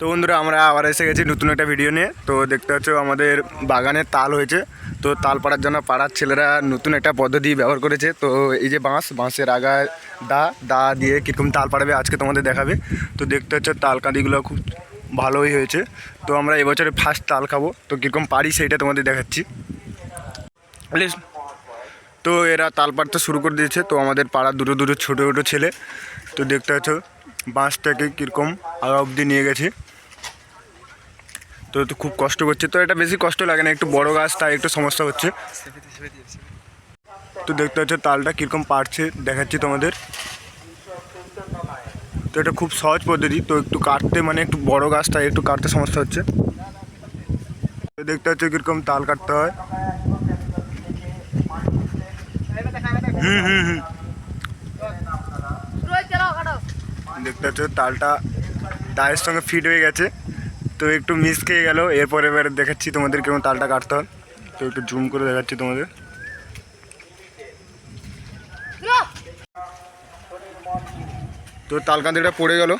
তো বন্ধুরা আমরা আবার এসে গেছি নতুন একটা ভিডিও নিয়ে। তো দেখতে পাচ্ছ আমাদের বাগানে তাল হয়েছে। তো তাল পাড়ার জন্য পাড়ার ছেলেরা নতুন একটা পদ্ধতি ব্যবহার করেছে। তো এই যে বাঁশের আগায় দা দিয়ে কীরকম তাল পাড়াবে আজকে তোমাদের দেখাবে। তো দেখতে পাচ্ছ তাল কাঁদিগুলো খুব ভালোই হয়েছে। তো আমরা এবছরে ফার্স্ট তাল খাবো, তো কীরকম পারি সেইটা তোমাদের দেখাচ্ছি। তো এরা তাল পাড়তে শুরু করে দিয়েছে। তো আমাদের পাড়ার দুটো ছোটো ছোটো ছেলে, তো দেখতে পাচ্ছ বাঁশটাকে কীরকম আগা অবধি নিয়ে গেছে। তো খুব কষ্ট করছে। তো এটা বেশি কষ্ট লাগে না, একটু বড় গাছ তাই একটু সমস্যা হচ্ছে। তো দেখতে পাচ্ছ তালটা কীরকম পারছে দেখাচ্ছি তোমাদের। তো এটা খুব সহজ পদ্ধতি। তো একটু কাটতে একটু বড় গাছ তাই একটু কাটতে সমস্যা হচ্ছে। তো দেখতে পাচ্ছ কীরকম তাল কাটতে হয়। দেখতে পাচ্ছ তালটা দায়ের সঙ্গে ফিট হয়ে গেছে। তো একটু মিস খেয়ে গেল। এরপরে এবার দেখাচ্ছি তোমাদের কেমন তালটা কাটতে হয়। তো একটু জুম করে দেখাচ্ছি তোমাদের। তো তাল কাঁদিটা পড়ে গেল।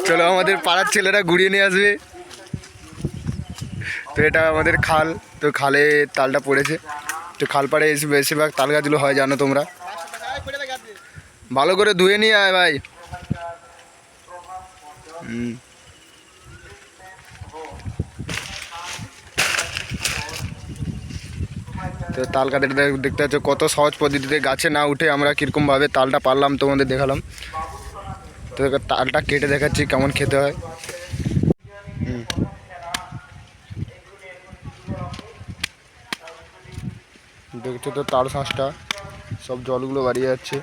চলো আমাদের পাড়ার ছেলেরা ঘুরিয়ে নিয়ে আসবে। তো এটা আমাদের খাল, তো খালে তালটা পড়েছে। তো খাল পাড়ে এসে বেশিরভাগ তাল গাছগুলো হয় জানো তোমরা। ভালো করে ধুয়ে নিয়ে আয় ভাই। তো তাল কাটাটা দেখতে পাচ্ছ কত সহজ পদ্ধতিতে, গাছে না উঠে আমরা কীরকমভাবে তালটা পারলাম তোমাদের দেখালাম। তো তালটা কেটে দেখাচ্ছি কেমন খেতে হয়। দেখছো তো তাল শাঁসটা সব জলগুলো বাড়িয়ে যাচ্ছে।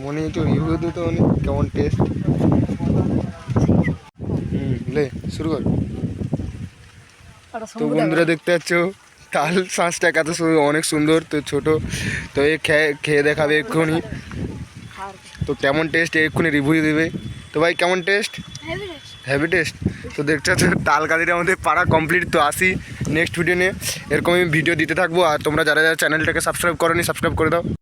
মনে একটু রিভিউ দিতে কেমন টেস্ট। লে শুরু কর। তো বন্ধুরা দেখতে পাচ্ছ তাল শাঁসটা কত অনেক সুন্দর, তো ছোট। তো এ খেয়ে দেখাবে এক্ষুনি তো কেমন টেস্ট, এক্ষুনি রিভিউ দেবে। তো ভাই কেমন টেস্ট? Heavy taste. তো দেখতে পাচ্ছ তাল কাঁদিটা আমাদের পাড়া কমপ্লিট। তো আসি নেক্সট ভিডিও নিয়ে, এরকমই ভিডিও দিতে থাকবো। আর তোমরা যারা যারা চ্যানেলটাকে সাবস্ক্রাইব করোনি সাবস্ক্রাইব করে দাও।